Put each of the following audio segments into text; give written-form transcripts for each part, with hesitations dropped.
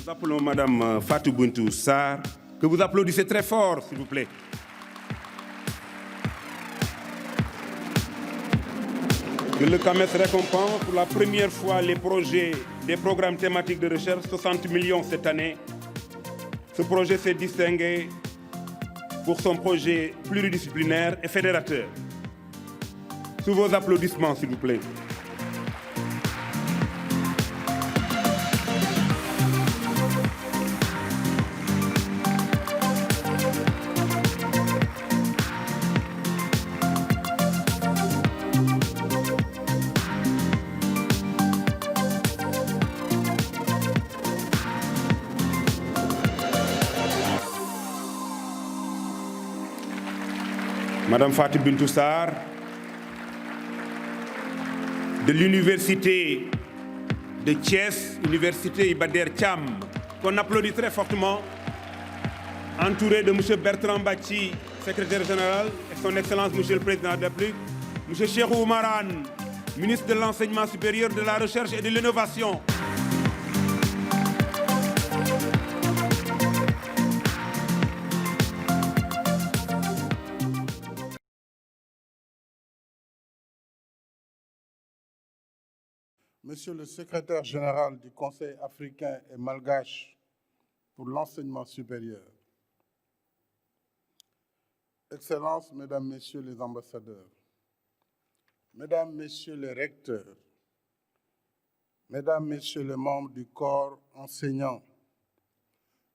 Nous appelons Madame Fatou Bintou Sarr, que vous applaudissez très fort, s'il vous plaît. Que le CAMES récompense pour la première fois les projets des programmes thématiques de recherche, 60 millions cette année. Ce projet s'est distingué pour son projet pluridisciplinaire et fédérateur. Sous vos applaudissements, s'il vous plaît. Madame Fatou Bintou Sarr, de l'université de Thiès, Université Iba Der Thiam, qu'on applaudit très fortement, entouré de M. Bertrand Bachi, secrétaire général, et son Excellence M. le Président de la République, M. Cheikhou Oumaran, ministre de l'Enseignement supérieur, de la Recherche et de l'Innovation. Monsieur le secrétaire général du Conseil africain et malgache pour l'enseignement supérieur, Excellences, Mesdames, Messieurs les ambassadeurs, Mesdames, Messieurs les recteurs, Mesdames, Messieurs les membres du corps enseignant,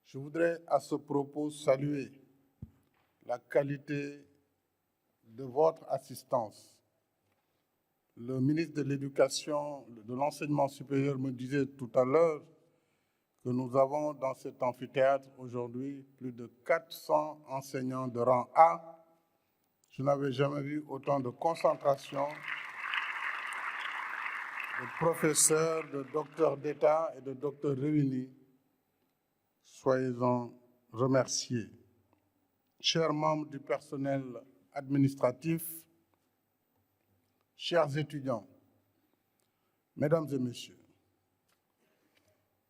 je voudrais à ce propos saluer la qualité de votre assistance. Le ministre de l'Éducation, de l'Enseignement supérieur me disait tout à l'heure que nous avons dans cet amphithéâtre aujourd'hui plus de 400 enseignants de rang A. Je n'avais jamais vu autant de concentration de professeurs, de docteurs d'État et de docteurs réunis. Soyez-en remerciés. Chers membres du personnel administratif, chers étudiants, Mesdames et Messieurs,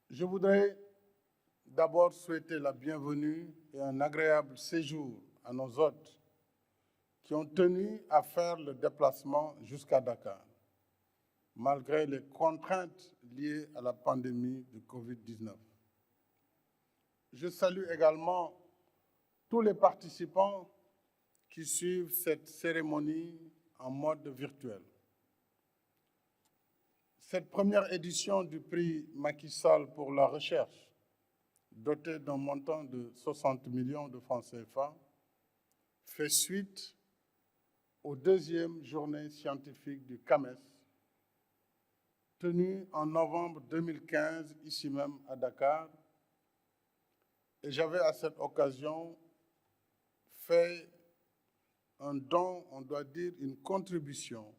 je voudrais d'abord souhaiter la bienvenue et un agréable séjour à nos hôtes qui ont tenu à faire le déplacement jusqu'à Dakar, malgré les contraintes liées à la pandémie de Covid-19. Je salue également tous les participants qui suivent cette cérémonie en mode virtuel. Cette première édition du prix Macky Sall pour la recherche, dotée d'un montant de 60 millions de francs CFA, fait suite aux deuxièmes journées scientifiques du CAMES, tenues en novembre 2015, ici même à Dakar. Et j'avais à cette occasion fait un don, on doit dire une contribution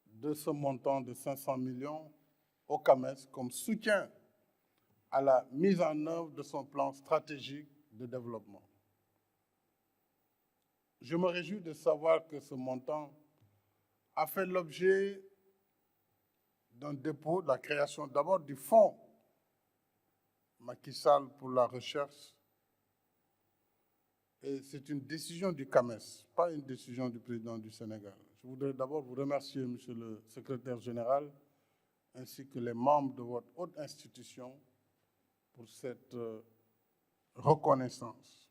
de ce montant de 500 millions au CAMES comme soutien à la mise en œuvre de son plan stratégique de développement. Je me réjouis de savoir que ce montant a fait l'objet d'un dépôt, de la création d'abord du fonds Macky Sall pour la recherche. Et c'est une décision du CAMES, pas une décision du président du Sénégal. Je voudrais d'abord vous remercier, Monsieur le secrétaire général, ainsi que les membres de votre haute institution pour cette reconnaissance.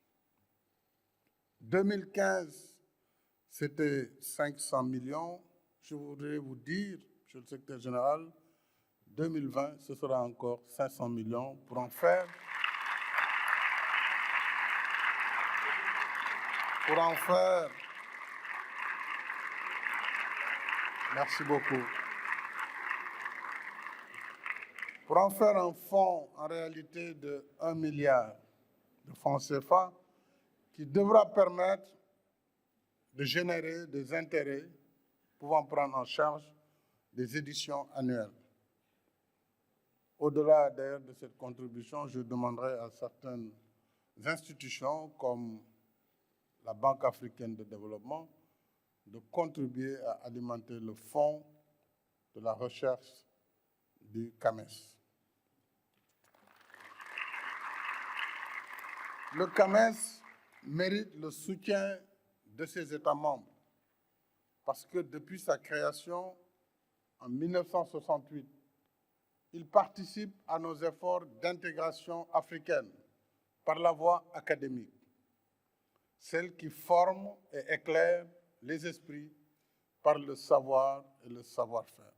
2015, c'était 500 millions. Je voudrais vous dire, Monsieur le secrétaire général, 2020, ce sera encore 500 millions pour en faire merci beaucoup. Pour en faire un fonds en réalité de 1 milliard de francs CFA qui devra permettre de générer des intérêts pouvant prendre en charge des éditions annuelles. Au-delà d'ailleurs de cette contribution, je demanderai à certaines institutions comme la Banque africaine de développement de contribuer à alimenter le fonds de la recherche du CAMES. Le CAMES mérite le soutien de ses États membres parce que depuis sa création en 1968, il participe à nos efforts d'intégration africaine par la voie académique, celle qui forme et éclaire les esprits par le savoir et le savoir-faire.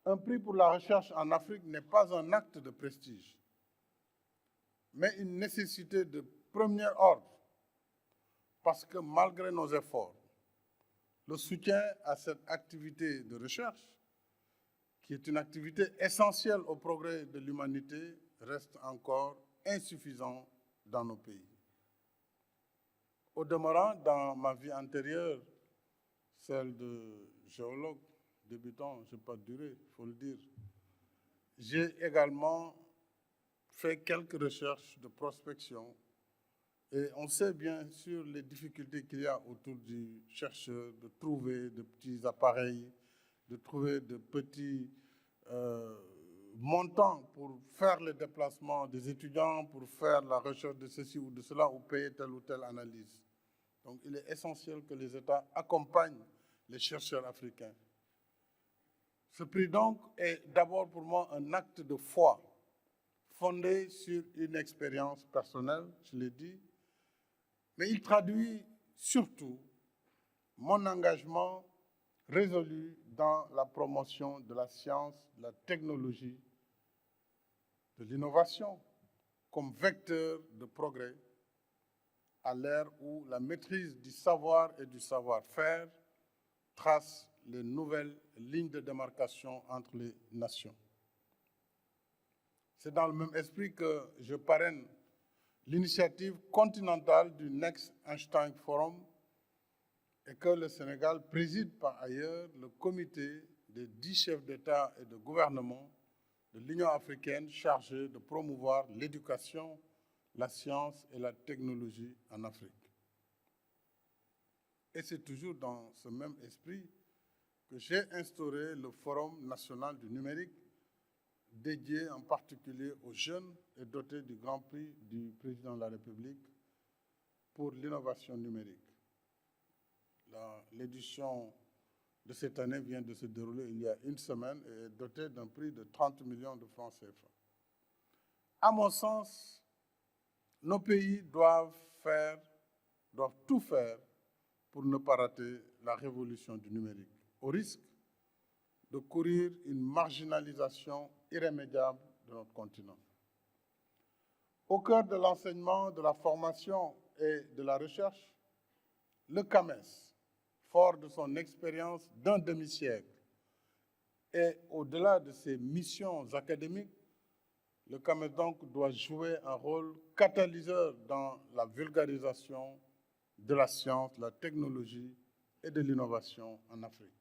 Un prix pour la recherche en Afrique n'est pas un acte de prestige, mais une nécessité de premier ordre, parce que malgré nos efforts, le soutien à cette activité de recherche, qui est une activité essentielle au progrès de l'humanité, reste encore insuffisant dans nos pays. Au demeurant, dans ma vie antérieure, celle de géologue débutant, je n'ai pas duré, il faut le dire, j'ai également fait quelques recherches de prospection et on sait bien sûr les difficultés qu'il y a autour du chercheur de trouver de petits appareils, de trouver de petits montants pour faire les déplacements des étudiants, pour faire la recherche de ceci ou de cela, ou payer telle ou telle analyse. Donc il est essentiel que les États accompagnent les chercheurs africains. Ce prix donc est d'abord pour moi un acte de foi, fondé sur une expérience personnelle, je l'ai dit, mais il traduit surtout mon engagement résolu dans la promotion de la science, de la technologie, de l'innovation comme vecteur de progrès à l'ère où la maîtrise du savoir et du savoir-faire trace les nouvelles lignes de démarcation entre les nations. C'est dans le même esprit que je parraine l'initiative continentale du Next Einstein Forum et que le Sénégal préside par ailleurs le comité des 10 chefs d'État et de gouvernement de l'Union africaine chargé de promouvoir l'éducation, la science et la technologie en Afrique. Et c'est toujours dans ce même esprit que j'ai instauré le Forum national du numérique, dédié en particulier aux jeunes et doté du Grand Prix du Président de la République pour l'innovation numérique. L'édition de cette année vient de se dérouler il y a une semaine et est dotée d'un prix de 30 millions de francs CFA. À mon sens, nos pays doivent tout faire pour ne pas rater la révolution du numérique, au risque de courir une marginalisation irrémédiable de notre continent. Au cœur de l'enseignement, de la formation et de la recherche, le CAMES, fort de son expérience d'un demi-siècle et au-delà de ses missions académiques, le CAMES donc doit jouer un rôle catalyseur dans la vulgarisation de la science, de la technologie et de l'innovation en Afrique.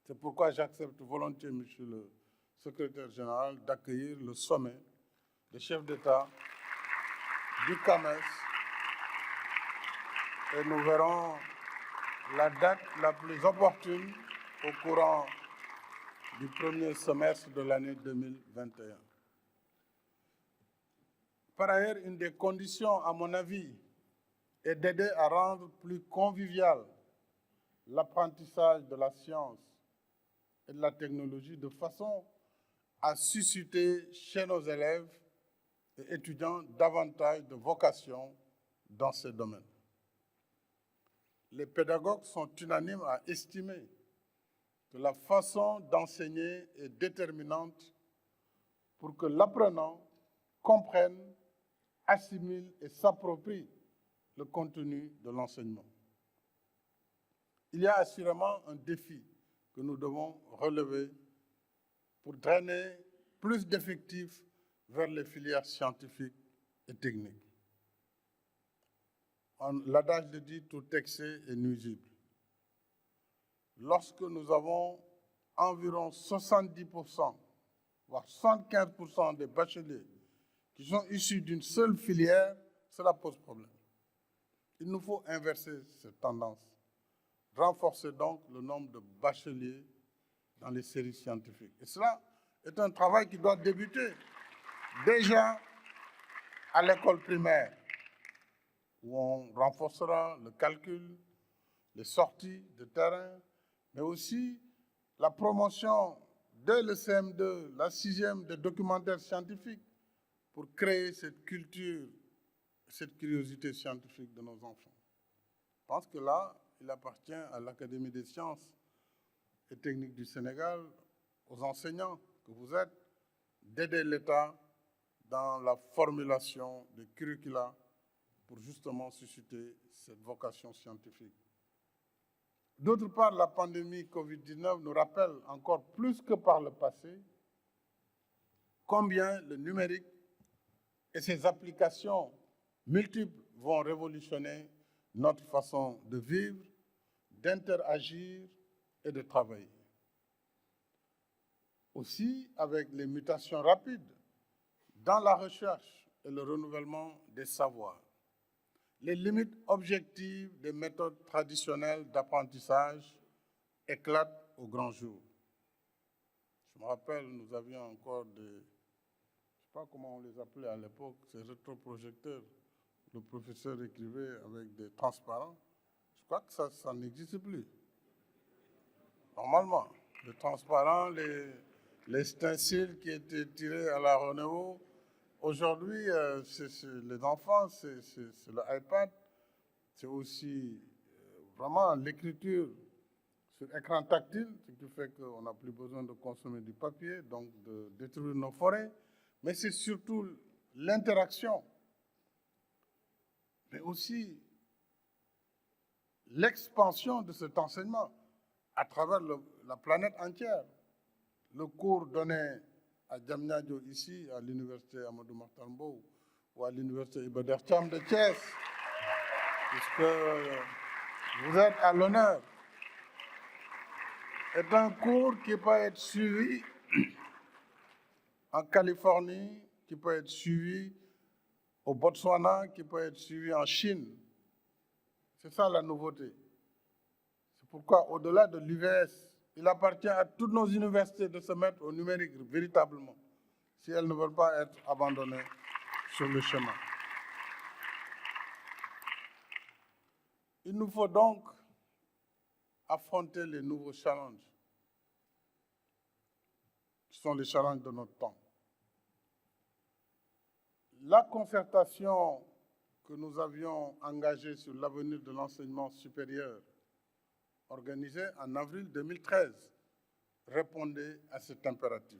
C'est pourquoi j'accepte volontiers, Monsieur le Secrétaire général, d'accueillir le sommet des chefs d'État du CAMES et nous verrons la date la plus opportune au courant du premier semestre de l'année 2021. Par ailleurs, une des conditions, à mon avis, est d'aider à rendre plus convivial l'apprentissage de la science et de la technologie de façon à susciter chez nos élèves et étudiants davantage de vocation dans ces domaines. Les pédagogues sont unanimes à estimer que la façon d'enseigner est déterminante pour que l'apprenant comprenne, assimile et s'approprie le contenu de l'enseignement. Il y a assurément un défi que nous devons relever pour drainer plus d'effectifs vers les filières scientifiques et techniques. L'adage le dit, tout excès est nuisible. Lorsque nous avons environ 70%, voire 75% des bacheliers qui sont issus d'une seule filière, cela pose problème. Il nous faut inverser cette tendance. Renforcer donc le nombre de bacheliers dans les séries scientifiques. Et cela est un travail qui doit débuter Déjà à l'école primaire, où on renforcera le calcul, les sorties de terrain, mais aussi la promotion dès le CM2, la 6e des documentaires scientifiques pour créer cette culture, cette curiosité scientifique de nos enfants. Je pense que là, il appartient à l'Académie des sciences et techniques du Sénégal, aux enseignants que vous êtes, d'aider l'État dans la formulation des curricula pour justement susciter cette vocation scientifique. D'autre part, la pandémie Covid-19 nous rappelle encore plus que par le passé combien le numérique et ses applications multiples vont révolutionner notre façon de vivre, d'interagir et de travailler. Aussi, avec les mutations rapides dans la recherche et le renouvellement des savoirs, les limites objectives des méthodes traditionnelles d'apprentissage éclatent au grand jour. Je me rappelle, nous avions encore des, je ne sais pas comment on les appelait à l'époque, ces rétroprojecteurs. Le professeur écrivait avec des transparents. Je crois que ça n'existe plus. Normalement, les transparents, les stencils qui étaient tirés à la Renault. Aujourd'hui, les enfants, c'est le iPad, c'est aussi vraiment l'écriture sur écran tactile, ce qui fait qu'on n'a plus besoin de consommer du papier, donc de détruire nos forêts, mais c'est surtout l'interaction, mais aussi l'expansion de cet enseignement à travers la planète entière. Le cours donné à Diamniadio ici, à l'université Amadou Mahtar Mbow, ou à l'université Iba Der Thiam de Thiès, puisque vous êtes à l'honneur, est un cours qui peut être suivi en Californie, qui peut être suivi au Botswana, qui peut être suivi en Chine. C'est ça la nouveauté. C'est pourquoi, au-delà de l'UVS, il appartient à toutes nos universités de se mettre au numérique véritablement, si elles ne veulent pas être abandonnées sur le chemin. Il nous faut donc affronter les nouveaux challenges, qui sont les challenges de notre temps. La concertation que nous avions engagée sur l'avenir de l'enseignement supérieur, organisée en avril 2013, répondait à cet impératif.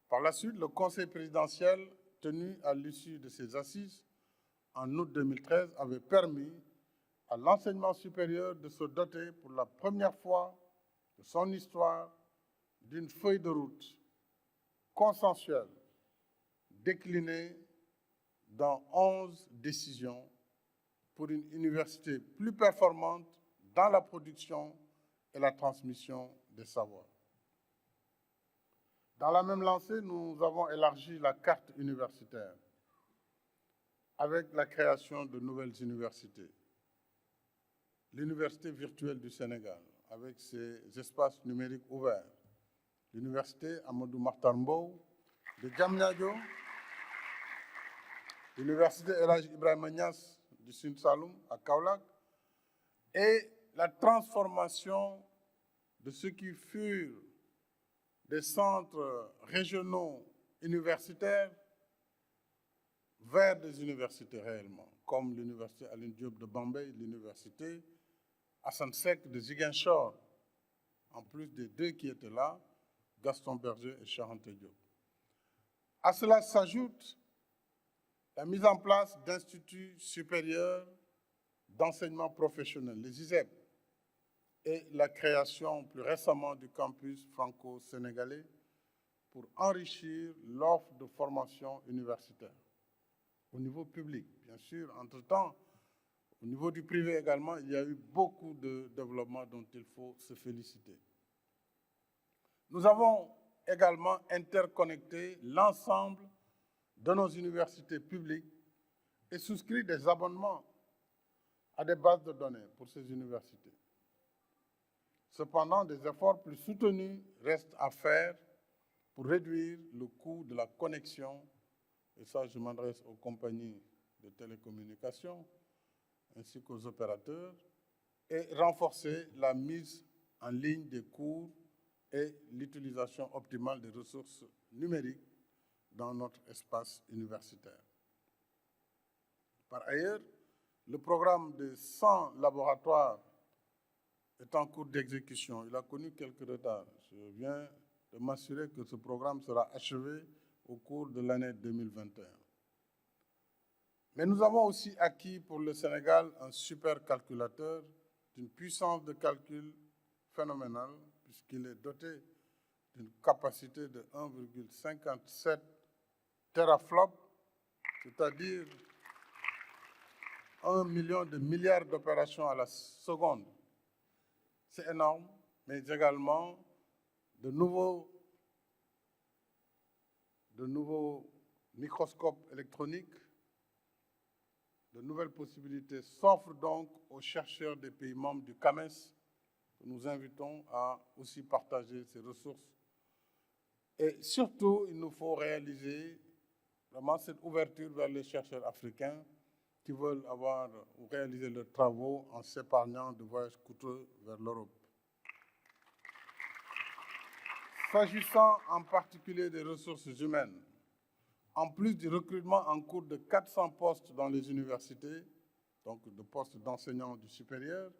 Par la suite, le Conseil présidentiel, tenu à l'issue de ces assises en août 2013, avait permis à l'enseignement supérieur de se doter pour la première fois de son histoire d'une feuille de route consensuelle déclinée dans 11 décisions pour une université plus performante dans la production et la transmission des savoirs. Dans la même lancée, nous avons élargi la carte universitaire avec la création de nouvelles universités. L'Université virtuelle du Sénégal, avec ses espaces numériques ouverts. L'Université Amadou Mahtar Mbow de Diamniadio. L'Université El Hadji Ibrahima Niass du Sine Saloum à Kaolack. Et la transformation de ce qui furent des centres régionaux universitaires vers des universités réellement, comme l'Université Alioune Diop de Bambey, l'Université Assane Seck de Ziguinchor, en plus des deux qui étaient là, Gaston Berger et Cheikh Anta Diop. À cela s'ajoute la mise en place d'instituts supérieurs d'enseignement professionnel, les ISEP, et la création plus récemment du campus franco-sénégalais pour enrichir l'offre de formation universitaire au niveau public. Bien sûr, entre-temps, au niveau du privé également, il y a eu beaucoup de développements dont il faut se féliciter. Nous avons également interconnecté l'ensemble de nos universités publiques et souscrit des abonnements à des bases de données pour ces universités. Cependant, des efforts plus soutenus restent à faire pour réduire le coût de la connexion, et ça je m'adresse aux compagnies de télécommunications ainsi qu'aux opérateurs, et renforcer la mise en ligne des cours et l'utilisation optimale des ressources numériques dans notre espace universitaire. Par ailleurs, le programme de 100 laboratoires est en cours d'exécution. Il a connu quelques retards. Je viens de m'assurer que ce programme sera achevé au cours de l'année 2021. Mais nous avons aussi acquis pour le Sénégal un supercalculateur d'une puissance de calcul phénoménale, puisqu'il est doté d'une capacité de 1,57 teraflops, c'est-à-dire 1 million de milliards d'opérations à la seconde. C'est énorme, mais également de nouveaux microscopes électroniques, de nouvelles possibilités s'offrent donc aux chercheurs des pays membres du CAMES, que nous invitons à aussi partager ces ressources. Et surtout, il nous faut réaliser vraiment cette ouverture vers les chercheurs africains qui veulent avoir ou réaliser leurs travaux en s'épargnant de voyages coûteux vers l'Europe. S'agissant en particulier des ressources humaines, en plus du recrutement en cours de 400 postes dans les universités, donc de postes d'enseignants du supérieur,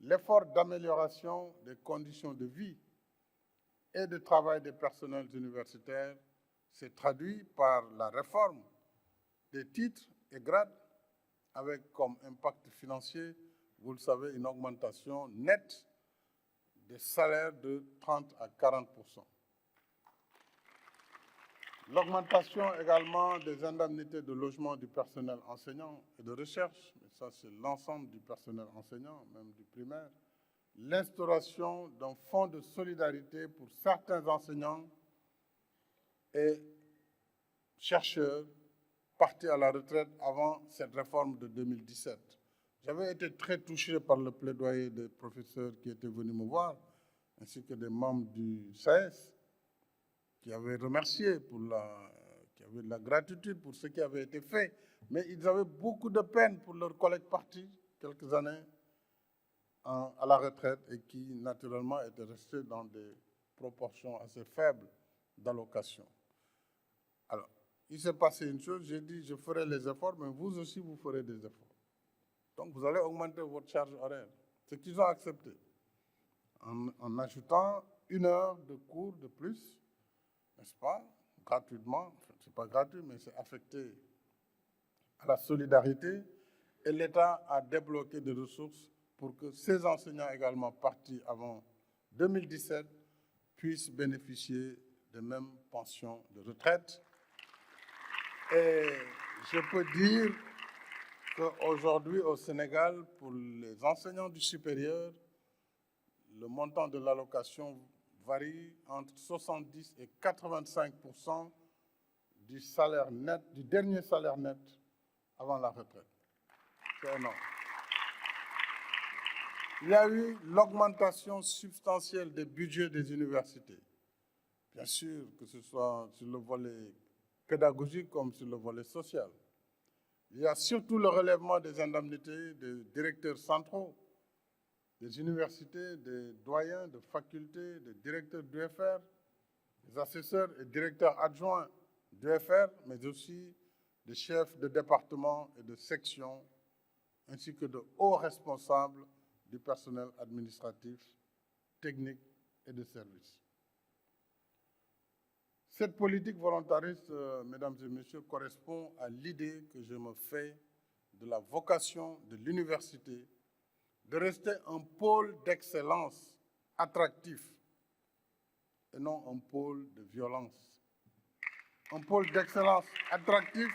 l'effort d'amélioration des conditions de vie et de travail des personnels universitaires s'est traduit par la réforme des titres et grades avec comme impact financier, vous le savez, une augmentation nette des salaires de 30 à 40%. L'augmentation également des indemnités de logement du personnel enseignant et de recherche, mais ça c'est l'ensemble du personnel enseignant, même du primaire. L'instauration d'un fonds de solidarité pour certains enseignants et chercheurs partis à la retraite avant cette réforme de 2017. J'avais été très touché par le plaidoyer des professeurs qui étaient venus me voir, ainsi que des membres du SAES, qui avaient remercié qui avaient de la gratitude pour ce qui avait été fait, mais ils avaient beaucoup de peine pour leurs collègues partis quelques années à la retraite et qui, naturellement, étaient restés dans des proportions assez faibles d'allocation. Alors, il s'est passé une chose, j'ai dit, je ferai les efforts, mais vous aussi, vous ferez des efforts. Donc, vous allez augmenter votre charge horaire, ce qu'ils ont accepté, en ajoutant 1 heure de cours de plus, n'est-ce pas, gratuitement, enfin, ce n'est pas gratuit, mais c'est affecté à la solidarité, et l'État a débloqué des ressources pour que ces enseignants également partis avant 2017 puissent bénéficier des mêmes pensions de retraite. Et je peux dire qu'aujourd'hui au Sénégal, pour les enseignants du supérieur, le montant de l'allocation varie entre 70 et 85% du salaire net, du dernier salaire net avant la retraite. C'est énorme. Il y a eu l'augmentation substantielle des budgets des universités. Bien sûr, que ce soit sur le volet pédagogique comme sur le volet social. Il y a surtout le relèvement des indemnités des directeurs centraux, des universités, des doyens de facultés, des directeurs d'UFR, des assesseurs et directeurs adjoints d'UFR, mais aussi des chefs de département et de section, ainsi que de hauts responsables du personnel administratif, technique et de service. Cette politique volontariste, mesdames et messieurs, correspond à l'idée que je me fais de la vocation de l'université de rester un pôle d'excellence attractif et non un pôle de violence. Un pôle d'excellence attractif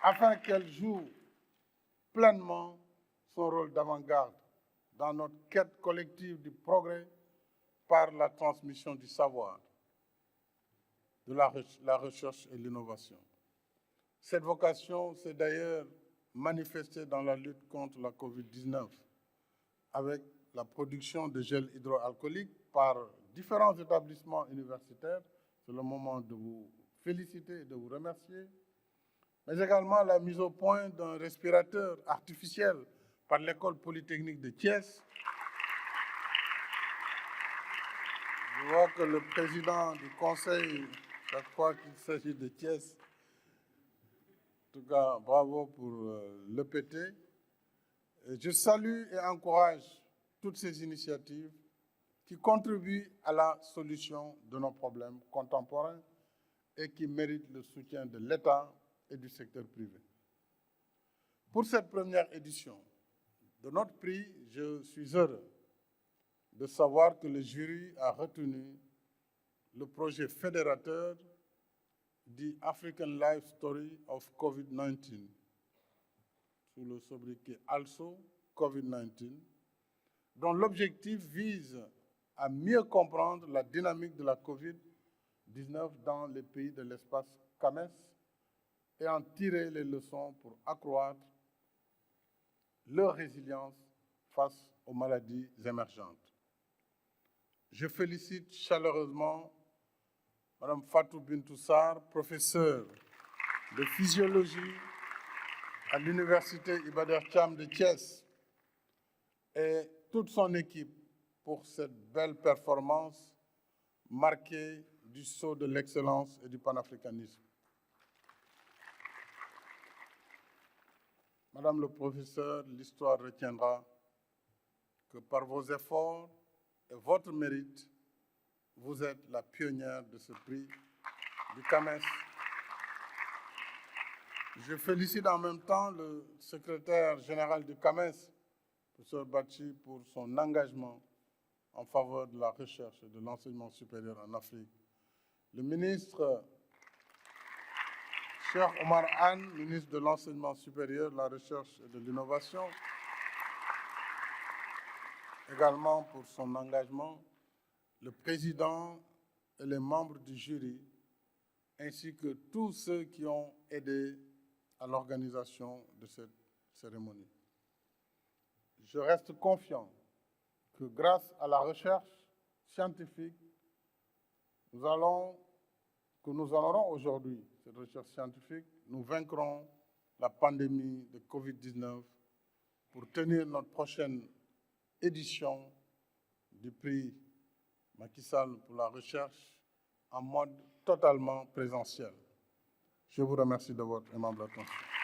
afin qu'elle joue pleinement son rôle d'avant-garde dans notre quête collective du progrès par la transmission du savoir, de la recherche et l'innovation. Cette vocation s'est d'ailleurs manifestée dans la lutte contre la COVID-19 avec la production de gel hydroalcoolique par différents établissements universitaires. C'est le moment de vous féliciter et de vous remercier. Mais également la mise au point d'un respirateur artificiel par l'École polytechnique de Thiès. Je vois que le président du conseil, chaque fois qu'il s'agit de Thiès, en tout cas, bravo pour l'EPT. Je salue et encourage toutes ces initiatives qui contribuent à la solution de nos problèmes contemporains et qui méritent le soutien de l'État et du secteur privé. Pour cette première édition de notre prix, je suis heureux de savoir que le jury a retenu le projet fédérateur The African Life Story of COVID-19, sous le sobriquet ALSO COVID-19, dont l'objectif vise à mieux comprendre la dynamique de la COVID-19 dans les pays de l'espace CAMES et en tirer les leçons pour accroître leur résilience face aux maladies émergentes. Je félicite chaleureusement Madame Fatou Bintou Sarr, professeure de physiologie à l'Université Iba Der Thiam de Thiès, et toute son équipe pour cette belle performance marquée du sceau de l'excellence et du panafricanisme. Madame le professeur, l'histoire retiendra que par vos efforts et votre mérite, vous êtes la pionnière de ce prix du CAMES. Je félicite en même temps le secrétaire général du CAMES, professeur Bachi, pour son engagement en faveur de la recherche et de l'enseignement supérieur en Afrique. Le ministre Cheikh Omar Anne, ministre de l'Enseignement supérieur, de la Recherche et de l'Innovation, également pour son engagement, le président et les membres du jury, ainsi que tous ceux qui ont aidé à l'organisation de cette cérémonie. Je reste confiant que grâce à la recherche scientifique que nous aurons aujourd'hui, cette recherche scientifique, nous vaincrons la pandémie de Covid-19 pour tenir notre prochaine édition du prix Macky Sall pour la recherche en mode totalement présentiel. Je vous remercie de votre aimable attention.